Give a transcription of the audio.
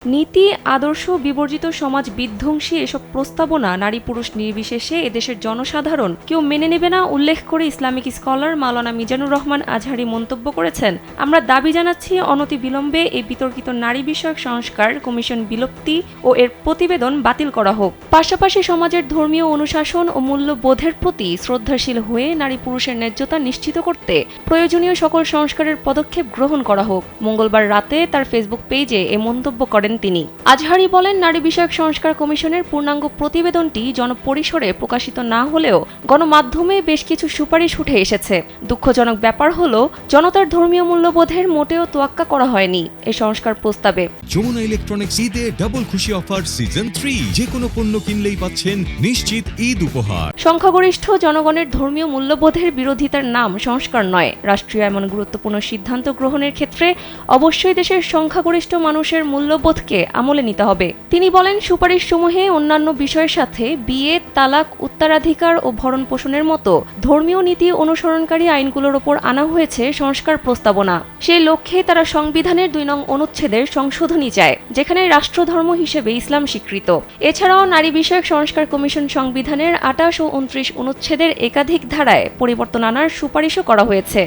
নীতি আদর্শ বিবর্জিত সমাজ বিধ্বংসী এসব প্রস্তাবনা নারী পুরুষ নির্বিশেষে এদেশের জনসাধারণ কেউ মেনে নেবে না উল্লেখ করে ইসলামিক স্কলার মাওলানা মিজানুর রহমান আজহারী মন্তব্য করেছেন, আমরা দাবি জানাচ্ছি অনতিবিলম্বে এই বিতর্কিত নারী বিষয়ক সংস্কার কমিশন বিলুপ্তি ও এর প্রতিবেদন বাতিল করা হোক। পাশাপাশি সমাজের ধর্মীয় অনুশাসন ও মূল্যবোধের প্রতি শ্রদ্ধাশীল হয়ে নারী পুরুষের ন্যায্যতা নিশ্চিত করতে প্রয়োজনীয় সকল সংস্কারের পদক্ষেপ গ্রহণ করা হোক। মঙ্গলবার রাতে তার ফেসবুক পেজে এ মন্তব্য করেন তিনি। আজহারী বলেন, নারী বিষয়ক সংস্কার কমিশনের পূর্ণাঙ্গ প্রতিবেদনটি জনপরিসরে প্রকাশিত না হলেও গণমাধ্যমে বেশ কিছু সুপারিশ উঠে এসেছে। দুঃখজনক ব্যাপার হলো, জনতার ধর্মীয় মূল্যবোধের মোটেও তোয়াক্কা করা হয়নি এই সংস্কার প্রস্তাবে। যমুনা ইলেকট্রনিক্স ঈদে ডাবল খুশি অফার সিজন 3, যে কোনো পণ্য কিনলেই পাচ্ছেন নিশ্চিত ঈদ উপহার। সংখ্যাগরিষ্ঠ জনগণের ধর্মীয় মূল্যবোধের বিরোধিতার নাম সংস্কার নয়। রাষ্ট্রীয় এমন গুরুত্বপূর্ণ সিদ্ধান্ত গ্রহণের ক্ষেত্রে অবশ্যই দেশের সংখ্যাগরিষ্ঠ মানুষের মূল্যবোধকে আমলে নিতে হবে। তিনি বলেন, সুপারিশসমূহে অন্যান্য বিষয়ের সাথে বিয়ে, তালাক, উত্তরাধিকার ও ভরণ পোষণের মতো ধর্মীয় নীতি অনুসরণকারী আইনগুলোর ওপর আনা হয়েছে সংস্কার প্রস্তাবনা। সেই লক্ষ্যে তারা সংবিধানের 2 নং অনুচ্ছেদের সংশোধনী চায়, যেখানে রাষ্ট্রধর্ম হিসেবে ইসলাম স্বীকৃত। এছাড়াও নারী বিষয়ক সংস্কার কমিশন সংবিধানের 28 ও 29 অনুচ্ছেদের একাধিক ধারায় পরিবর্তন আনার সুপারিশও করা হয়েছে।